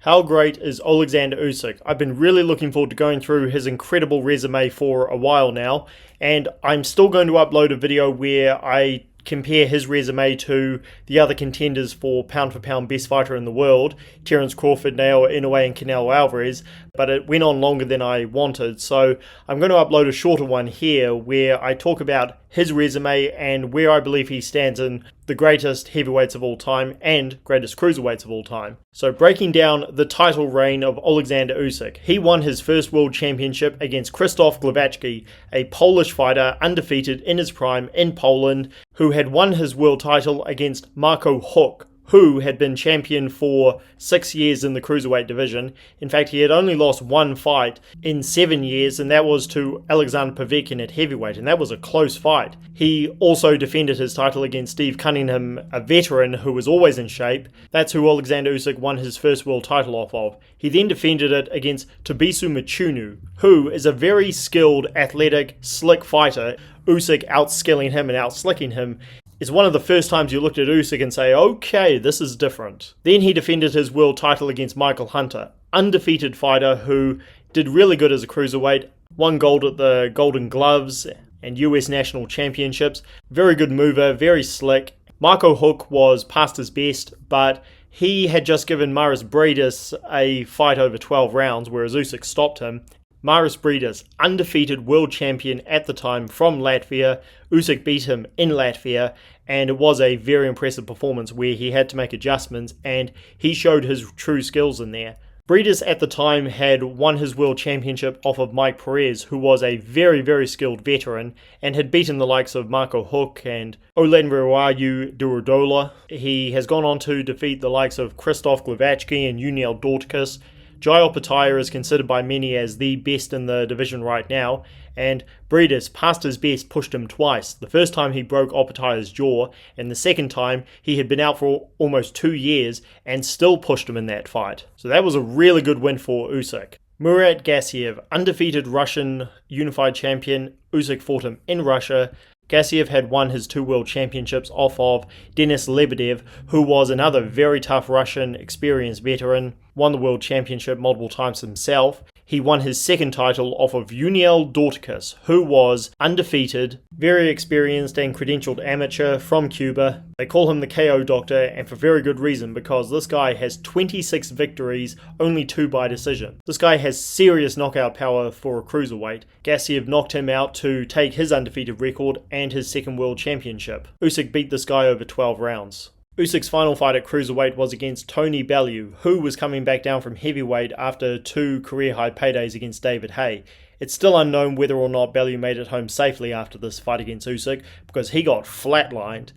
How great is Oleksandr Usyk? I've been really looking forward to going through his incredible resume for a while now, and I'm still going to upload a video where I compare his resume to the other contenders for pound best fighter in the world, Terence Crawford, Naoya Inoue and Canelo Alvarez, but it went on longer than I wanted, so I'm going to upload a shorter one here where I talk about his resume and where I believe he stands in the greatest heavyweights of all time and greatest cruiserweights of all time. So breaking down the title reign of Oleksandr Usyk, he won his first world championship against Krzysztof Glowacki, a Polish fighter undefeated in his prime in Poland, who had won his world title against Marco Huck, who had been champion for 6 years in the cruiserweight division. In fact, he had only lost one fight in 7 years, and that was to Oleksandr at heavyweight, and that was a close fight. He also defended his title against Steve Cunningham, a veteran who was always in shape. That's who Oleksandr Usyk won his first world title off of. He then defended it against Tabisu Mchunu, who is a very skilled, athletic, slick fighter. Usyk outskilling him and outslicking him. It's one of the first times you looked at Usyk and say, okay, this is different. Then he defended his world title against Michael Hunter, undefeated fighter who did really good as a cruiserweight, won gold at the Golden Gloves and US National Championships. Very good mover, very slick. Marco Huck was past his best, but he had just given Maris Briedis a fight over 12 rounds, whereas Usyk stopped him. Maris Briedis, undefeated world champion at the time from Latvia. Usyk beat him in Latvia, and it was a very impressive performance where he had to make adjustments, and he showed his true skills in there. Briedis at the time had won his world championship off of Mike Perez, who was a very, very skilled veteran, and had beaten the likes of Marco Huck and Olenriwayu Durodola. He has gone on to defeat the likes of Krzysztof Glowacki and Uniel Dorticus. Jai Opetaia is considered by many as the best in the division right now, and Briedis, past his best, pushed him twice. The first time he broke Opetaia's jaw, and the second time he had been out for almost 2 years and still pushed him in that fight. So that was a really good win for Usyk. Murat Gassiev, undefeated Russian unified champion. Usyk fought him in Russia. Gassiev had won his 2 world championships off of Denis Lebedev, who was another very tough Russian experienced veteran, won the world championship multiple times himself. He won his second title off of Uniel Dorticus, who was undefeated, very experienced and credentialed amateur from Cuba. They call him the KO Doctor, and for very good reason, because this guy has 26 victories, only 2 by decision. This guy has serious knockout power for a cruiserweight. Gassiev knocked him out to take his undefeated record and his second world championship. Usyk beat this guy over 12 rounds. Usyk's final fight at cruiserweight was against Tony Bellew, who was coming back down from heavyweight after 2 career-high paydays against David Haye. It's still unknown whether or not Bellew made it home safely after this fight against Usyk, because he got flatlined.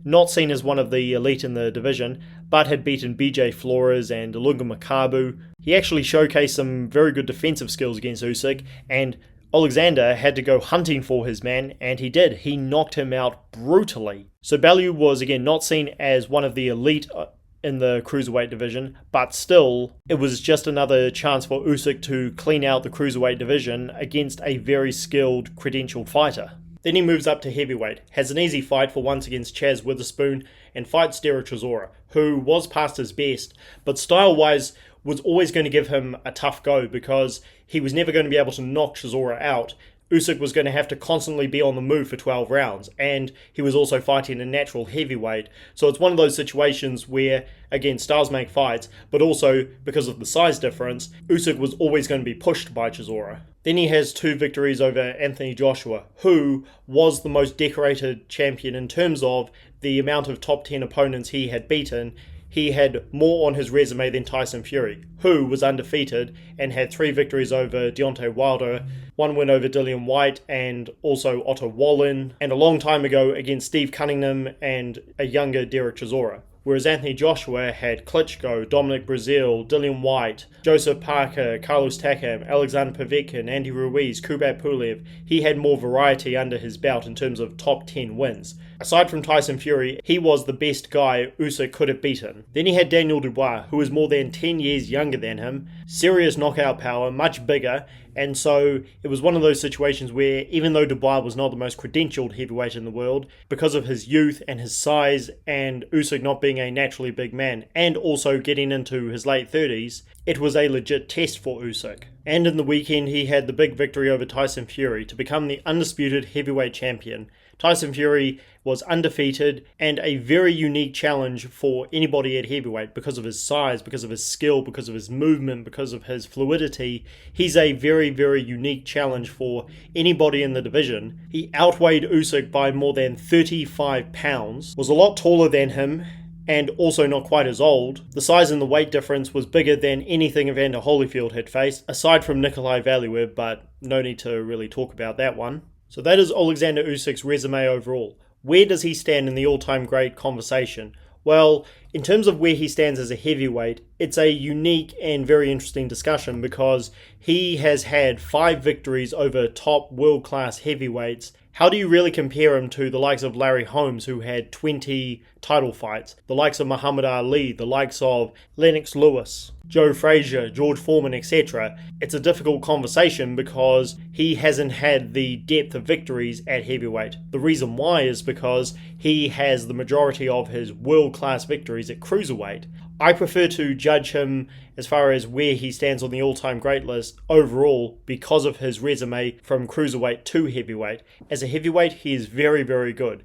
Not seen as one of the elite in the division, but had beaten BJ Flores and Ilunga Makabu. He actually showcased some very good defensive skills against Usyk, and Oleksandr had to go hunting for his man, and he did. He knocked him out brutally. So Bellew was again not seen as one of the elite in the cruiserweight division, but still, it was just another chance for Usyk to clean out the cruiserweight division against a very skilled, credentialed fighter. Then he moves up to heavyweight, has an easy fight for once against Chaz Witherspoon, and fights Derek Chisora, who was past his best, but style-wise was always going to give him a tough go because he was never going to be able to knock Chisora out. Usyk was going to have to constantly be on the move for 12 rounds, and he was also fighting a natural heavyweight. So it's one of those situations where, again, styles make fights, but also, because of the size difference, Usyk was always going to be pushed by Chisora. Then he has 2 victories over Anthony Joshua, who was the most decorated champion in terms of the amount of top 10 opponents he had beaten. He had more on his resume than Tyson Fury, who was undefeated and had 3 victories over Deontay Wilder, 1 win over Dillian Whyte and also Otto Wallin, and a long time ago against Steve Cunningham and a younger Derek Chisora. Whereas Anthony Joshua had Klitschko, Dominic Breazeale, Dillian Whyte, Joseph Parker, Carlos Takam, Alexander Povetkin, Andy Ruiz, Kubrat Pulev. He had more variety under his belt in terms of top 10 wins. Aside from Tyson Fury, he was the best guy Usyk could have beaten. Then he had Daniel Dubois, who was more than 10 years younger than him, serious knockout power, much bigger, And so it was one of those situations where, even though Dubois was not the most credentialed heavyweight in the world, because of his youth and his size and Usyk not being a naturally big man and also getting into his late 30s, it was a legit test for Usyk. And in the weekend he had the big victory over Tyson Fury to become the undisputed heavyweight champion. Tyson Fury was undefeated and a very unique challenge for anybody at heavyweight because of his size, because of his skill, because of his movement, because of his fluidity. He's a very, very unique challenge for anybody in the division. He outweighed Usyk by more than 35 pounds, was a lot taller than him, and also not quite as old. The size and the weight difference was bigger than anything Evander Holyfield had faced, aside from Nikolai Valuev, but no need to really talk about that one. So that is Oleksandr Usyk's resume overall. Where does he stand in the all-time great conversation? Well, in terms of where he stands as a heavyweight, it's a unique and very interesting discussion because he has had 5 victories over top world-class heavyweights. How do you really compare him to the likes of Larry Holmes, who had 20 title fights, the likes of Muhammad Ali, the likes of Lennox Lewis, Joe Frazier, George Foreman, etc.? It's a difficult conversation because he hasn't had the depth of victories at heavyweight. The reason why is because he has the majority of his world-class victories at cruiserweight. I prefer to judge him as far as where he stands on the all-time great list overall because of his resume from cruiserweight to heavyweight. As a heavyweight, he is very, very good.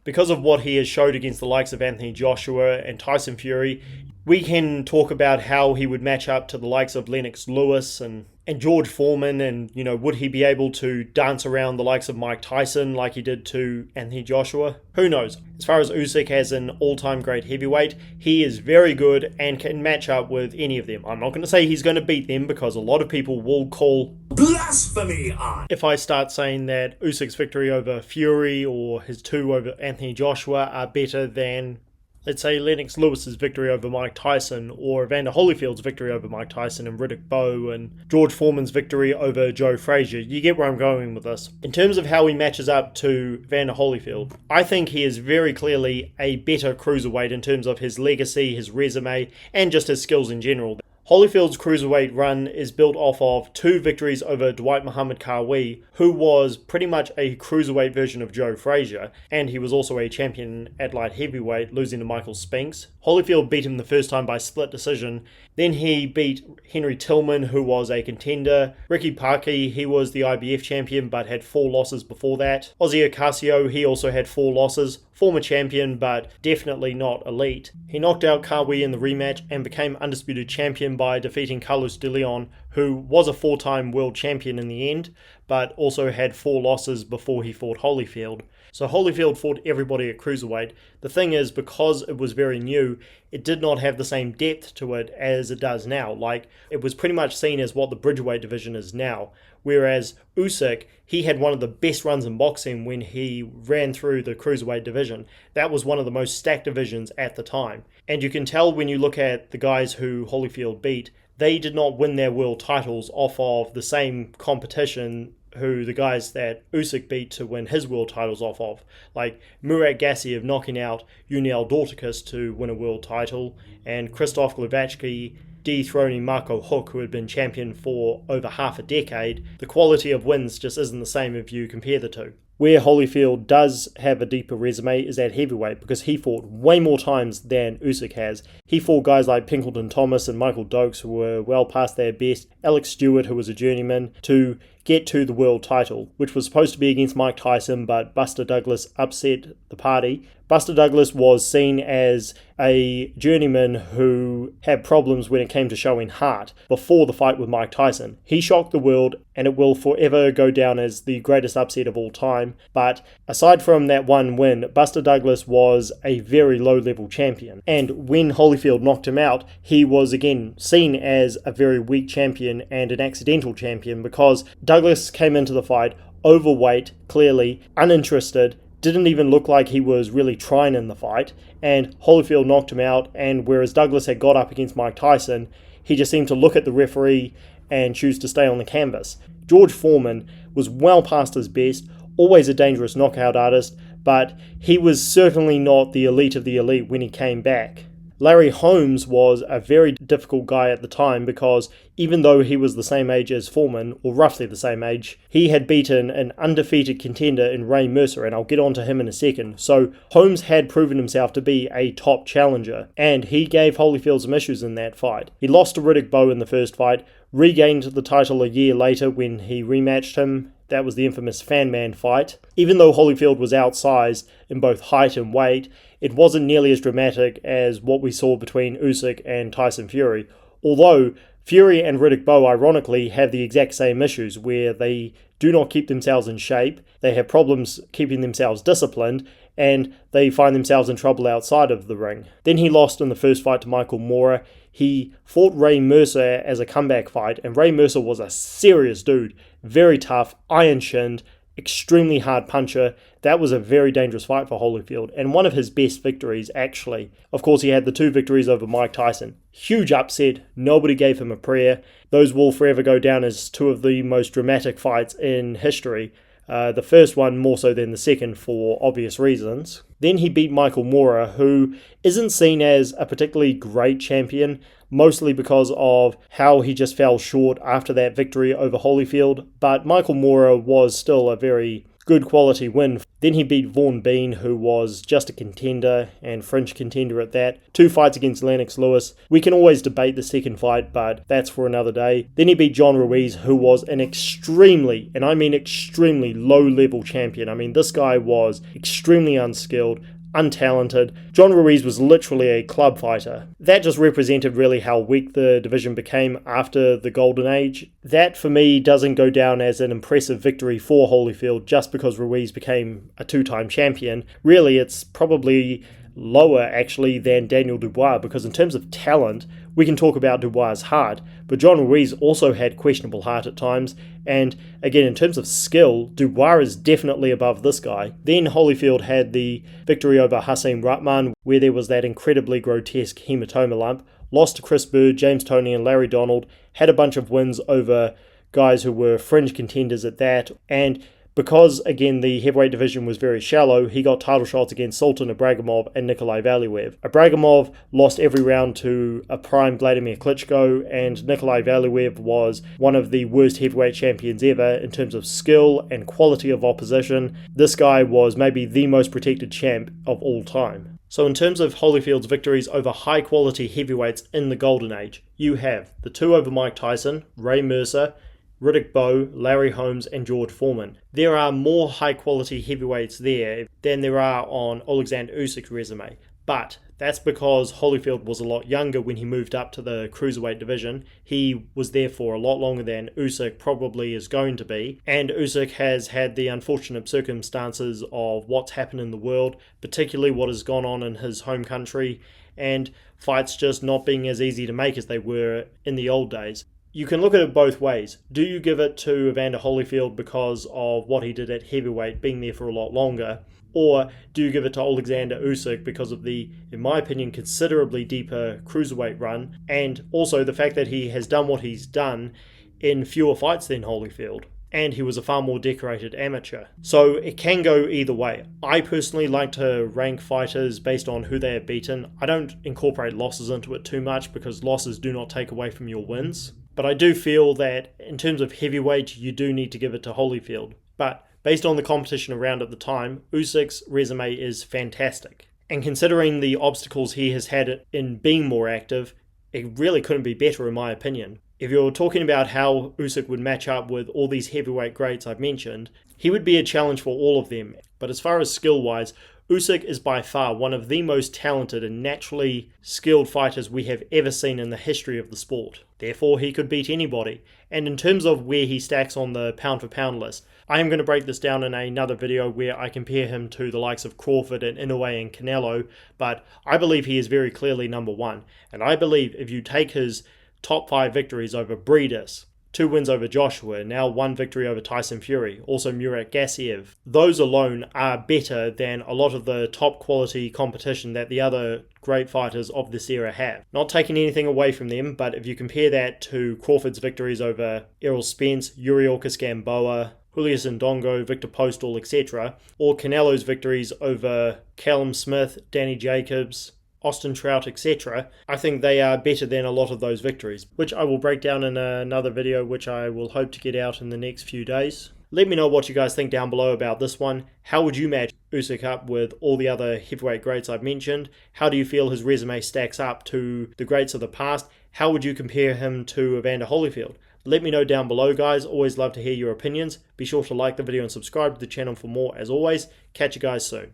Because of what he has showed against the likes of Anthony Joshua and Tyson Fury, we can talk about how he would match up to the likes of Lennox Lewis and George Foreman, and, would he be able to dance around the likes of Mike Tyson like he did to Anthony Joshua? Who knows? As far as Usyk as an all-time great heavyweight, he is very good and can match up with any of them. I'm not going to say he's going to beat them because a lot of people will call blasphemy on if I start saying that Usyk's victory over Fury or his 2 over Anthony Joshua are better than, let's say, Lennox Lewis's victory over Mike Tyson, or Evander Holyfield's victory over Mike Tyson and Riddick Bowe, and George Foreman's victory over Joe Frazier. You get where I'm going with this. In terms of how he matches up to Evander Holyfield, I think he is very clearly a better cruiserweight in terms of his legacy, his resume, and just his skills in general. Holyfield's cruiserweight run is built off of 2 victories over Dwight Muhammad Qawi, who was pretty much a cruiserweight version of Joe Frazier, and he was also a champion at light heavyweight, losing to Michael Spinks. Holyfield beat him the first time by split decision. Then he beat Henry Tillman, who was a contender. Ricky Parkey, he was the IBF champion but had 4 losses before that. Ozzy Ocasio, he also had 4 losses. Former champion, but definitely not elite. He knocked out Qawi in the rematch and became undisputed champion by defeating Carlos de Leon, who was a 4-time world champion in the end, but also had 4 losses before he fought Holyfield. So Holyfield fought everybody at cruiserweight. The thing is, because it was very new, it did not have the same depth to it as it does now. Like, it was pretty much seen as what the bridgerweight division is now. Whereas Usyk, he had one of the best runs in boxing when he ran through the cruiserweight division. That was one of the most stacked divisions at the time. And you can tell when you look at the guys who Holyfield beat, they did not win their world titles off of the same competition who the guys that Usyk beat to win his world titles off of. Like Murat Gassiev knocking out Yuniel Dorticus to win a world title, and Krzysztof Glowacki dethroning Marco Huck, who had been champion for over half a decade. The quality of wins just isn't the same if you compare the two. Where Holyfield does have a deeper resume is at heavyweight, because he fought way more times than Usyk has. He fought guys like Pinkleton Thomas and Michael Dokes, who were well past their best, Alex Stewart, who was a journeyman, to get to the world title, which was supposed to be against Mike Tyson, but Buster Douglas upset the party. Buster Douglas was seen as a journeyman who had problems when it came to showing heart before the fight with Mike Tyson. He shocked the world, and it will forever go down as the greatest upset of all time. But aside from that one win, Buster Douglas was a very low-level champion. And when Holyfield knocked him out, he was again seen as a very weak champion and an accidental champion, because Douglas came into the fight overweight, clearly uninterested, didn't even look like he was really trying in the fight, and Holyfield knocked him out. And whereas Douglas had got up against Mike Tyson, he just seemed to look at the referee and choose to stay on the canvas. George Foreman was well past his best, always a dangerous knockout artist, but he was certainly not the elite of the elite when he came back. Larry Holmes was a very difficult guy at the time because even though he was the same age as Foreman, or roughly the same age, he had beaten an undefeated contender in Ray Mercer, and I'll get on to him in a second. So Holmes had proven himself to be a top challenger, and he gave Holyfield some issues in that fight. He lost to Riddick Bowe in the first fight, regained the title a year later when he rematched him. That was the infamous Fan Man fight. Even though Holyfield was outsized in both height and weight, it wasn't nearly as dramatic as what we saw between Usyk and Tyson Fury. Although Fury and Riddick Bowe ironically have the exact same issues where they do not keep themselves in shape, they have problems keeping themselves disciplined, and they find themselves in trouble outside of the ring. Then he lost in the first fight to Michael Moorer. He fought Ray Mercer as a comeback fight, and Ray Mercer was a serious dude. Very tough, iron-shinned, extremely hard puncher. That was a very dangerous fight for Holyfield, and one of his best victories, actually. Of course, he had the 2 victories over Mike Tyson. Huge upset. Nobody gave him a prayer. Those will forever go down as 2 of the most dramatic fights in history. The first one more so than the second for obvious reasons. Then he beat Michael Moorer, who isn't seen as a particularly great champion, mostly because of how he just fell short after that victory over Holyfield, but Michael Moorer was still a very good quality win. Then he beat Vaughn Bean, who was just a contender and fringe contender at that. 2 fights against Lennox Lewis. We can always debate the second fight, but that's for another day. Then he beat John Ruiz, who was an extremely, and I mean extremely, low-level champion. I mean, this guy was extremely unskilled, untalented. John Ruiz was literally a club fighter. That just represented really how weak the division became after the Golden Age. That for me doesn't go down as an impressive victory for Holyfield just because Ruiz became a 2-time champion. Really, it's probably lower actually than Daniel Dubois, because in terms of talent, we can talk about Dubois' heart, but John Ruiz also had questionable heart at times, and again, in terms of skill, Dubois is definitely above this guy. Then Holyfield had the victory over Hasim Rahman, where there was that incredibly grotesque hematoma lump, lost to Chris Bird, James Toney and Larry Donald, had a bunch of wins over guys who were fringe contenders at that, and because, again, the heavyweight division was very shallow, he got title shots against Sultan Ibragimov and Nikolai Valuev. Ibragimov lost every round to a prime Vladimir Klitschko, and Nikolai Valuev was one of the worst heavyweight champions ever in terms of skill and quality of opposition. This guy was maybe the most protected champ of all time. So in terms of Holyfield's victories over high-quality heavyweights in the Golden Age, you have the 2 over Mike Tyson, Ray Mercer, Riddick Bowe, Larry Holmes and George Foreman. There are more high-quality heavyweights there than there are on Oleksandr Usyk's resume, but that's because Holyfield was a lot younger when he moved up to the Cruiserweight division. He was there for a lot longer than Usyk probably is going to be, and Usyk has had the unfortunate circumstances of what's happened in the world, particularly what has gone on in his home country, and fights just not being as easy to make as they were in the old days. You can look at it both ways. Do you give it to Evander Holyfield because of what he did at heavyweight, being there for a lot longer? Or do you give it to Oleksandr Usyk because of the, in my opinion, considerably deeper cruiserweight run, and also the fact that he has done what he's done in fewer fights than Holyfield, and he was a far more decorated amateur. So it can go either way. I personally like to rank fighters based on who they have beaten. I don't incorporate losses into it too much because losses do not take away from your wins. But I do feel that in terms of heavyweight, you do need to give it to Holyfield. But based on the competition around at the time, Usyk's resume is fantastic. And considering the obstacles he has had in being more active, it really couldn't be better in my opinion. If you're talking about how Usyk would match up with all these heavyweight greats I've mentioned, he would be a challenge for all of them. But as far as skill-wise, Usyk is by far one of the most talented and naturally skilled fighters we have ever seen in the history of the sport. Therefore, he could beat anybody. And in terms of where he stacks on the pound-for-pound list, I am going to break this down in another video where I compare him to the likes of Crawford and Inoue and Canelo, but I believe he is very clearly number 1. And I believe if you take his top 5 victories over Breedis, 2 wins over Joshua, now 1 victory over Tyson Fury, also Murat Gassiev. Those alone are better than a lot of the top quality competition that the other great fighters of this era have. Not taking anything away from them, but if you compare that to Crawford's victories over Errol Spence, Yuriorkis Gamboa, Julius Ndongo, Victor Postal, etc., or Canelo's victories over Callum Smith, Danny Jacobs, Austin Trout, etc., I think they are better than a lot of those victories, which I will break down in another video, which I will hope to get out in the next few days. Let me know what you guys think down below about this one. How would you match Usyk up with all the other heavyweight greats I've mentioned? How do you feel his resume stacks up to the greats of the past? How would you compare him to Evander Holyfield? Let me know down below, guys. Always love to hear your opinions. Be sure to like the video and subscribe to the channel for more as always. Catch you guys soon.